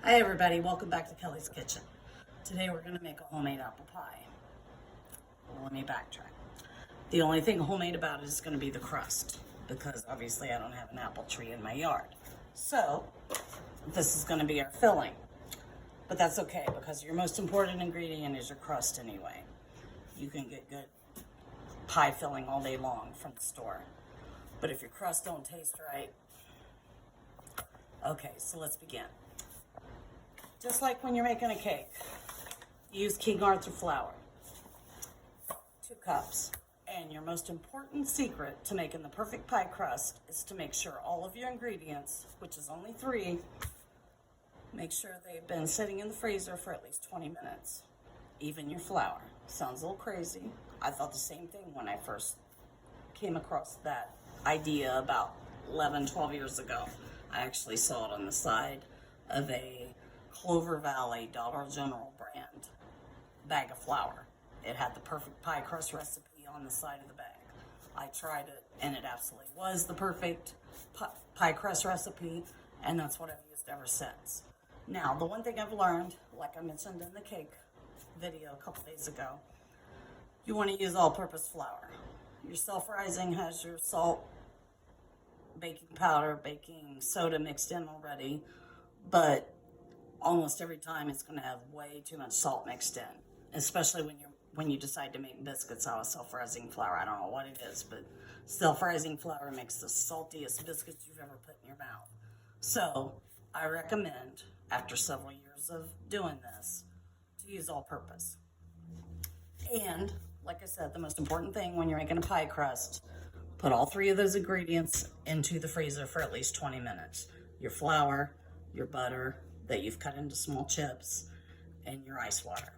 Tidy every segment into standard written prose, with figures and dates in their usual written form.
Hi everybody, welcome back to Kelly's Kitchen. Today we're going to make a homemade apple pie. Well, let me backtrack. The only thing homemade about it is going to be the crust, because obviously I don't have an apple tree in my yard. So, this is going to be our filling. But that's okay, because your most important ingredient is your crust anyway. You can get good pie filling all day long from the store. But if your crust don't taste right, okay, so let's begin. Just like when you're making a cake, use King Arthur flour, 2 cups. And your most important secret to making the perfect pie crust is to make sure all of your ingredients, which is only 3, make sure they've been sitting in the freezer for at least 20 minutes. Even your flour. Sounds a little crazy. I thought the same thing when I first came across that idea about 11, 12 years ago. I actually saw it on the side of a Clover Valley Dollar General brand bag of flour. It had the perfect pie crust recipe on the side of the bag. I tried it and it absolutely was the perfect pie crust recipe, and that's what I've used ever since. Now, the one thing I've learned, like I mentioned in the cake video a couple days ago, you want to use all-purpose flour. Your self-rising has your salt, baking powder, baking soda mixed in already, but almost every time it's going to have way too much salt mixed in, especially when you decide to make biscuits out of self-rising flour. I don't know what it is, but self-rising flour makes the saltiest biscuits you've ever put in your mouth. So I recommend, after several years of doing this, to use all-purpose. And like I said, the most important thing when you're making a pie crust, put all 3 of those ingredients into the freezer for at least 20 minutes. Your flour, your butter that you've cut into small chips, and your ice water.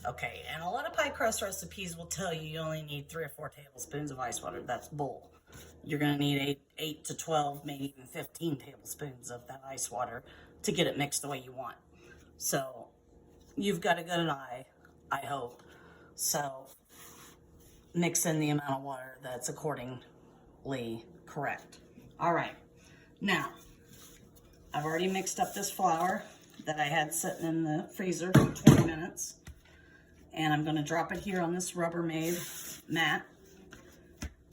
Okay, and a lot of pie crust recipes will tell you only need 3 or 4 tablespoons of ice water. That's bull. You're going to need 8 to 12, maybe even 15 tablespoons of that ice water to get it mixed the way you want. So you've got a good eye, I hope. So mix in the amount of water that's accordingly correct. All right, now I've already mixed up this flour that I had sitting in the freezer for 20 minutes. And I'm going to drop it here on this Rubbermaid mat.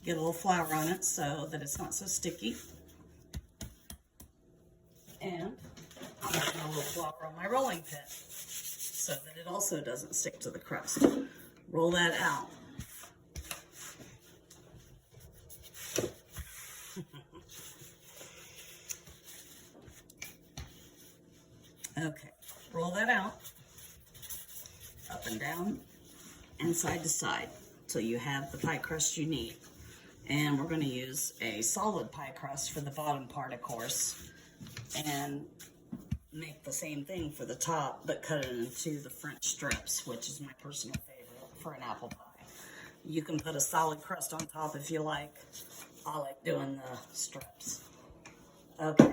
Get a little flour on it so that it's not so sticky. And I'm going to put a little flour on my rolling pin so that it also doesn't stick to the crust. Roll that out. Okay, roll that out, up and down, and side to side, till you have the pie crust you need. And we're going to use a solid pie crust for the bottom part, of course, and make the same thing for the top, but cut it into the French strips, which is my personal favorite for an apple pie. You can put a solid crust on top if you like. I like doing the strips. Okay,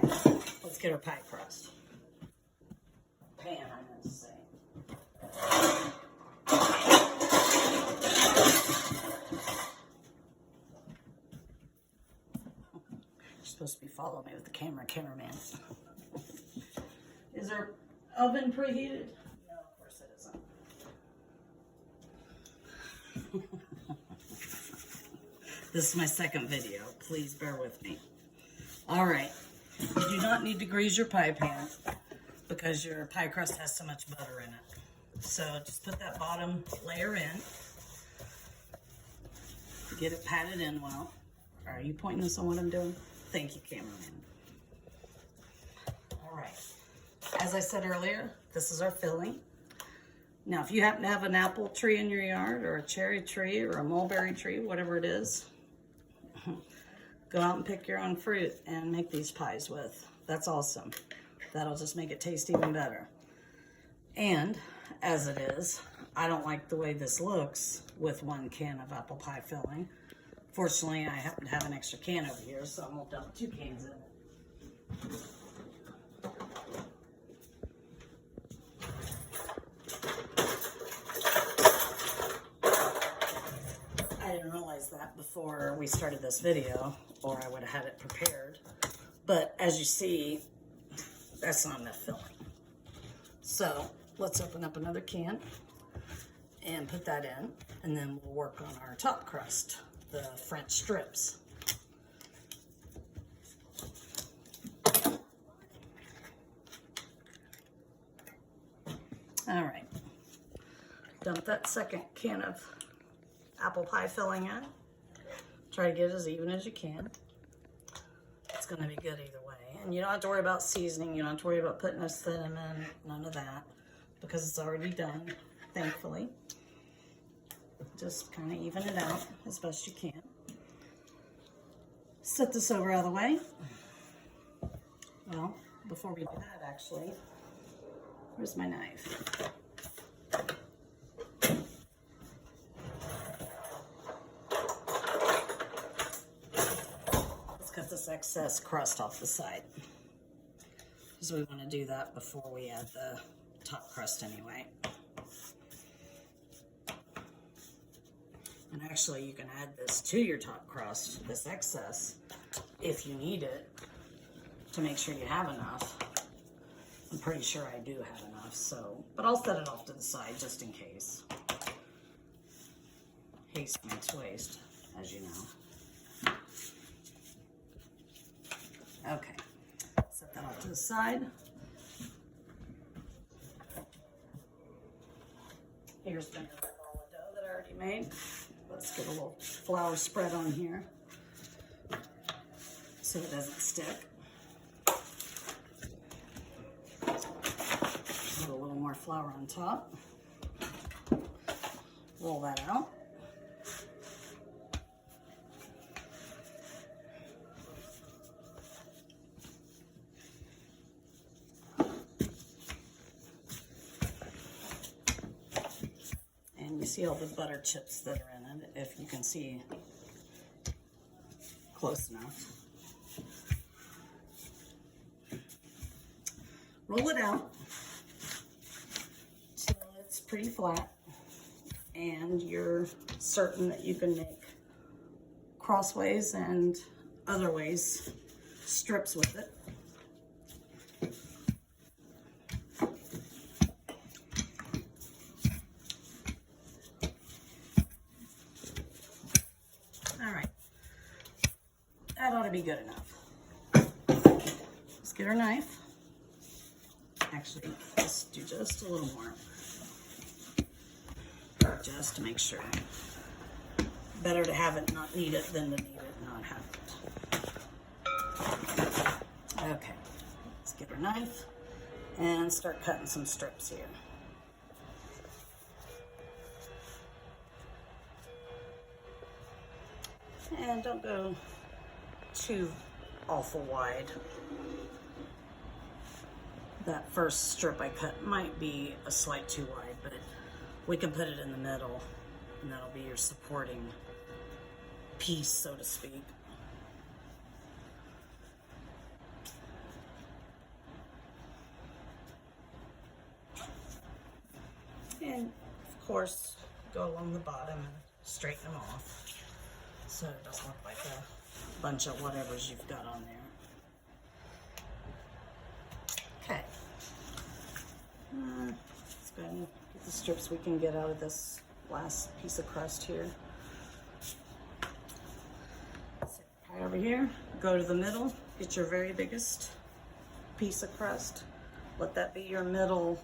let's get our pie crust. Pan, I meant to say. You're supposed to be following me with the cameraman. Is our oven preheated? No, of course it isn't. This is my second video. Please bear with me. All right. You do not need to grease your pie pan, because your pie crust has so much butter in it. So just put that bottom layer in. Get it patted in well. Are you pointing this on what I'm doing? Thank you, cameraman. All right. As I said earlier, this is our filling. Now, if you happen to have an apple tree in your yard, or a cherry tree, or a mulberry tree, whatever it is, go out and pick your own fruit and make these pies with. That's awesome. That'll just make it taste even better. And as it is, I don't like the way this looks with 1 can of apple pie filling. Fortunately, I happen to have an extra can over here, so I'm going to dump 2 cans in it. I didn't realize that before we started this video, or I would have had it prepared. But as you see, that's not enough filling. So let's open up another can and put that in, and then we'll work on our top crust, the French strips. All right, dump that second can of apple pie filling in. Try to get it as even as you can. It's gonna be good either way. And you don't have to worry about seasoning, you don't have to worry about putting a cinnamon, none of that, because it's already done, thankfully. Just kind of even it out as best you can. Set this over out of the way. Well, before we do that, actually, where's my knife? Let's cut this excess crust off the side, because we want to do that before we add the top crust anyway. And actually, you can add this to your top crust, this excess, if you need it, to make sure you have enough. I'm pretty sure I do have enough, so, but I'll set it off to the side just in case. Haste makes waste, as you know. Okay, set that off to the side. Here's the ball of dough that I already made. Let's get a little flour spread on here so it doesn't stick. Put a little more flour on top. Roll that out. And you see all the butter chips that are in it, if you can see close enough. Roll it out till it's pretty flat, and you're certain that you can make crossways and other ways strips with it. All right, that ought to be good enough. Let's get our knife. Actually, let's do just a little more, just to make sure. Better to have it not need it than to need it not have it. Okay, let's get our knife and start cutting some strips here. And don't go too awful wide. That first strip I cut might be a slight too wide, but we can put it in the middle, and that'll be your supporting piece, so to speak. And of course, go along the bottom and straighten them off, so it doesn't look like a bunch of whatevers you've got on there. Okay. Let's go ahead and get the strips we can get out of this last piece of crust here. Set your pie over here, go to the middle, get your very biggest piece of crust. Let that be your middle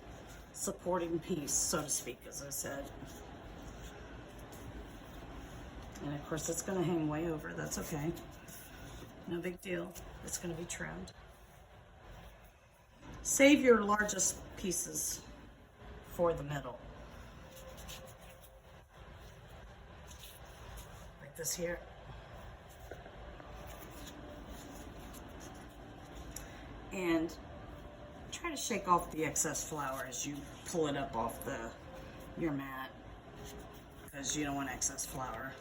supporting piece, so to speak, as I said. And of course it's going to hang way over, that's okay. No big deal, it's going to be trimmed. Save your largest pieces for the middle. Like this here. And try to shake off the excess flour as you pull it up off your mat, because you don't want excess flour.